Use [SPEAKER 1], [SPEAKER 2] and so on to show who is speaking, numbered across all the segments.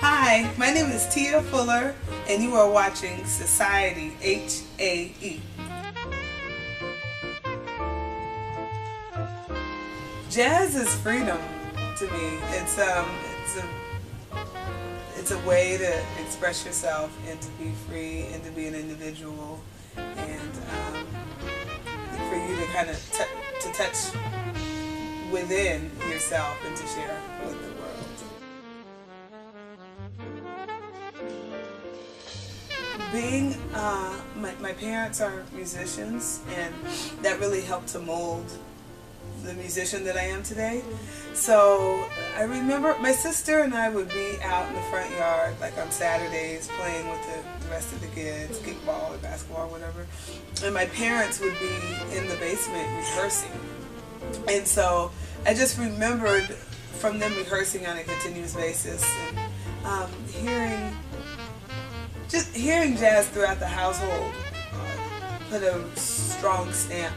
[SPEAKER 1] Hi, my name is Tia Fuller, and you are watching Society, HAE. Jazz is freedom to me. It's a way to express yourself and to be free and to be an individual, and for you to kind of to touch within yourself and to share with the world. Being, my parents are musicians, and that really helped to mold the musician that I am today. So I remember my sister and I would be out in the front yard, like on Saturdays, playing with the rest of the kids, kickball or basketball or whatever. And my parents would be in the basement rehearsing. And so I just remembered from them rehearsing on a continuous basis and hearing jazz throughout the household put a strong stamp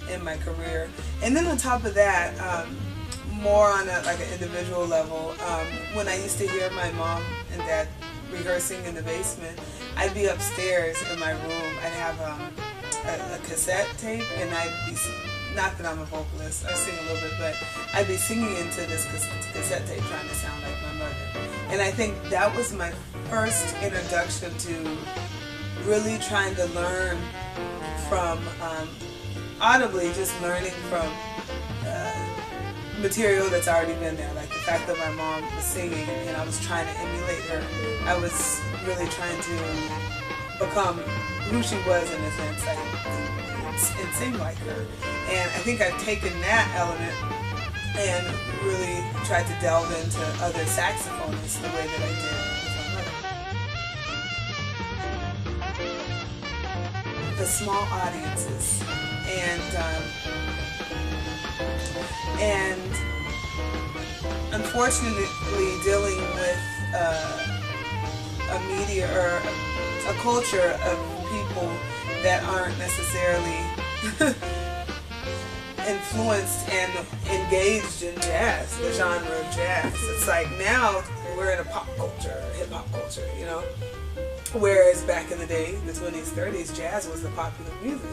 [SPEAKER 1] in my career. And then on top of that, more on an individual level, when I used to hear my mom and dad rehearsing in the basement, I'd be upstairs in my room. I'd have a cassette tape, and I'd be, not that I'm a vocalist, I sing a little bit, but I'd be singing into this cassette tape trying to sound like my mother. And I think that was my first introduction to really trying to learn from, audibly just learning from material that's already been there. Like the fact that my mom was singing and I was trying to emulate her. I was really trying to become who she was in a sense, and sing like her. And I think I've taken that element and really tried to delve into other saxophonists the way that I did with my mother. The small audiences and unfortunately dealing with a media or a culture of people that aren't necessarily influenced and engaged in jazz, the genre of jazz. It's like now we're in a pop culture, hip hop culture, you know? Whereas back in the day, the 20s, 30s, jazz was the popular music.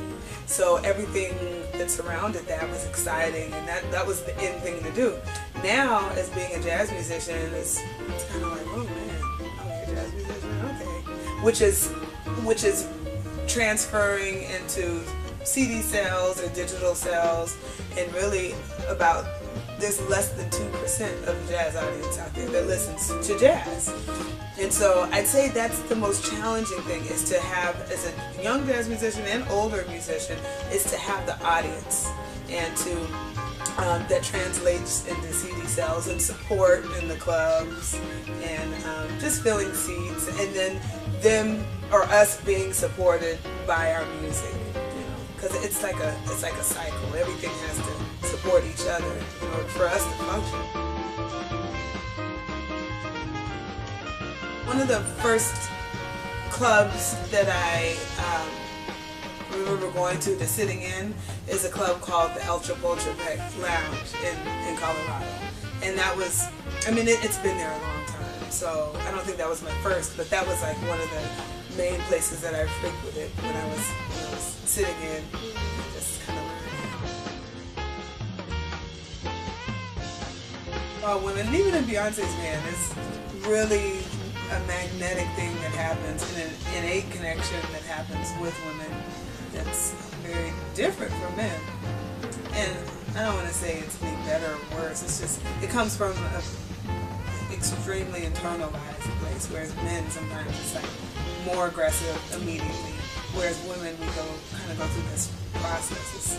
[SPEAKER 1] So everything that surrounded that was exciting, and that was the in thing to do. Now, as being a jazz musician, it's kind of like, oh man, I'm a jazz musician, okay. Which is transferring into CD sales or digital sales, and really about, there's less than 2% of the jazz audience out there that listens to jazz. And so I'd say that's the most challenging thing, is to have, as a young jazz musician and older musician, is to have the audience, and to that translates into CD sales and support in the clubs, and just filling seats, and then them or us being supported by our music, you know, because it's like a cycle. Everything has to support each other in order for us to function. One of the first clubs that I remember going to sitting in is a club called the El Chapultepec Lounge in Colorado. And that was, I mean, it's been there a long time, so I don't think that was my first, but that was like one of the main places that I frequented when I was sitting in, just kind of learning. Women, and even in Beyonce's band, it's really a magnetic thing that happens, and an innate connection that happens with women that's very different from men. And I don't want to say it's any better or worse, it's just, it comes from an extremely internalized place, whereas men sometimes it's like more aggressive immediately, whereas women, we kind of go through this process, this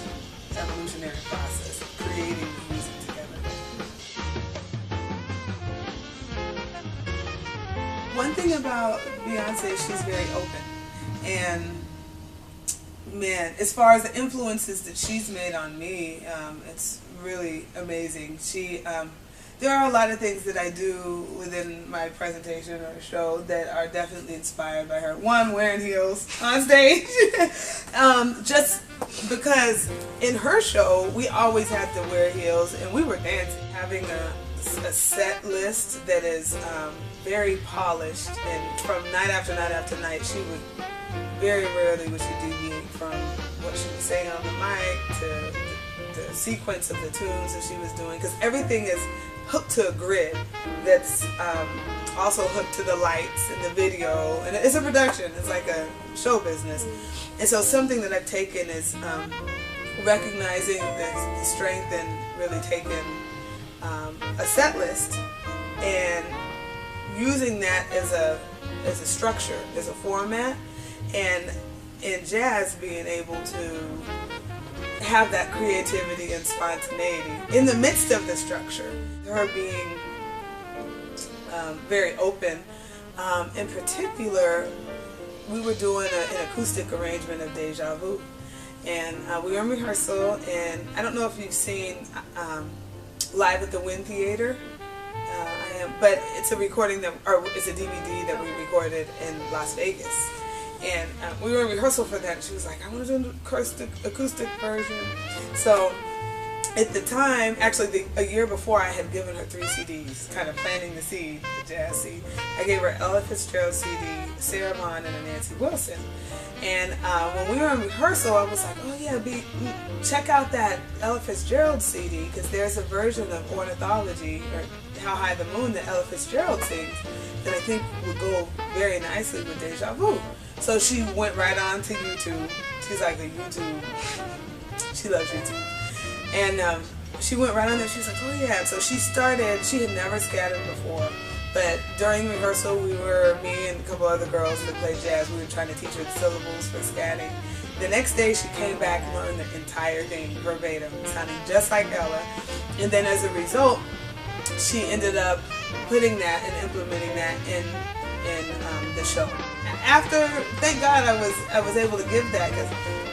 [SPEAKER 1] evolutionary process of creating music together. One thing about Beyonce, she's very open, and man, as far as the influences that she's made on me, it's really amazing. There are a lot of things that I do within my presentation or show that are definitely inspired by her. One, wearing heels on stage. Just because in her show, we always had to wear heels and we were dancing. Having a set list that is very polished, and from night after night after night, she would very rarely would she deviate from what she was saying on the mic to the sequence of the tunes that she was doing, because everything is hooked to a grid that's also hooked to the lights and the video, and it's a production. It's like a show business. And so something that I've taken is recognizing the strength and really taking a set list and using that as a structure, as a format, and in jazz being able to have that creativity and spontaneity in the midst of the structure. Her being very open. In particular, we were doing an acoustic arrangement of Deja Vu, and we were in rehearsal, and I don't know if you've seen Live at the Wynn Theater, but it's a recording or it's a DVD that we recorded in Las Vegas. And we were in rehearsal for that, and she was like, I want to do an acoustic version. So at the time, actually a year before, I had given her 3 CDs, kind of planting the seed, the jazz seed. I gave her Ella Fitzgerald CD, Sarah Vaughan, and a Nancy Wilson. And when we were in rehearsal, I was like, oh yeah, check out that Ella Fitzgerald CD, because there's a version of Ornithology, or How High the Moon, that Ella Fitzgerald sings, that I think would go very nicely with Deja Vu. So she went right on to YouTube. She's like a YouTube, she loves YouTube. And she went right on there, she was like, oh yeah. So she had never scattered before, but during rehearsal, me and a couple other girls that played jazz, we were trying to teach her the syllables for scatting. The next day she came back and learned the entire thing verbatim, sounding just like Ella. And then as a result, she ended up putting that and implementing that in the show. After, thank God I was able to give that, because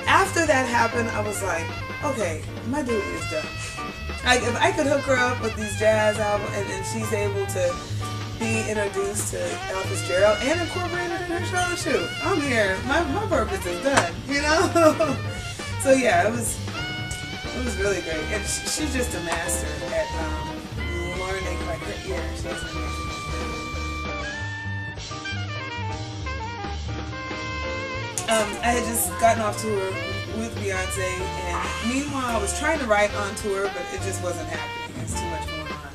[SPEAKER 1] after that happened, I was like, okay, my duty is done. If I could hook her up with these jazz albums and she's able to be introduced to Ella Fitzgerald and incorporate it in her show, shoot, I'm here. My purpose is done, you know? So yeah, it was really great. And she's just a master at learning, like her ear. She has an amazing. I had just gotten off tour with Beyonce, and meanwhile I was trying to write on tour, but it just wasn't happening. It's too much going on.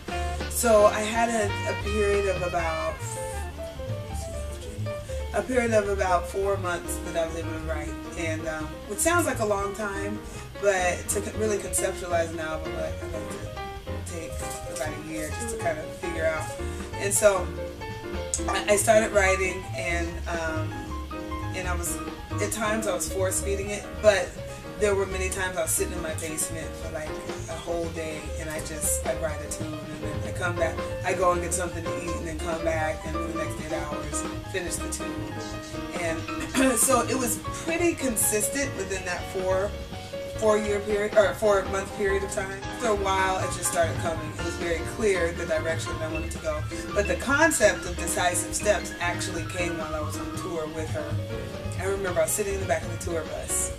[SPEAKER 1] So I had a period of about 4 months that I was able to write, and which sounds like a long time, but to really conceptualize an album, I like to take about a year just to kind of figure out. And so I started writing, and I was, at times I was force feeding it, but there were many times I was sitting in my basement for like a whole day, and I'd write a tune, and then I come back, I go and get something to eat, and then come back, and for the next 8 hours finish the tune. And so it was pretty consistent within that 4-year period, or 4-month period of time. After a while, it just started coming. It was very clear the direction I wanted to go. But the concept of Decisive Steps actually came while I was on tour with her. I remember I was sitting in the back of the tour bus,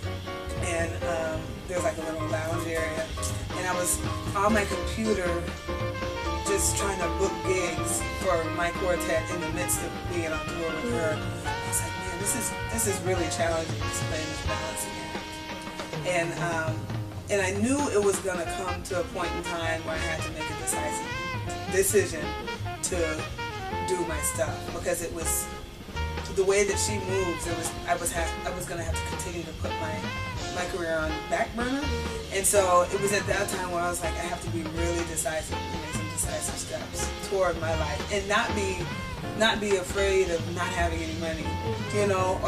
[SPEAKER 1] and there was like a little lounge area, and I was on my computer just trying to book gigs for my quartet in the midst of being on tour with her. I was like, man, this is really challenging, just playing this balancing act. And I knew it was going to come to a point in time where I had to make a decisive decision to do my stuff, because it was the way that she moves. I was going to have to continue to put my career on back burner, and so it was at that time where I was like, I have to be really decisive and make some decisive steps toward my life, and not be afraid of not having any money, you know,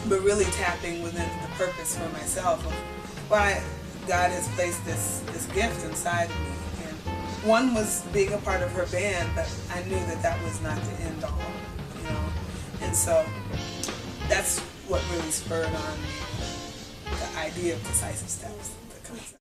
[SPEAKER 1] but really tapping within the purpose for myself of why God has placed this gift inside of me. And one was being a part of her band, but I knew that was not the end all, you know. And so that's what really spurred on idea of decisive steps, the concept.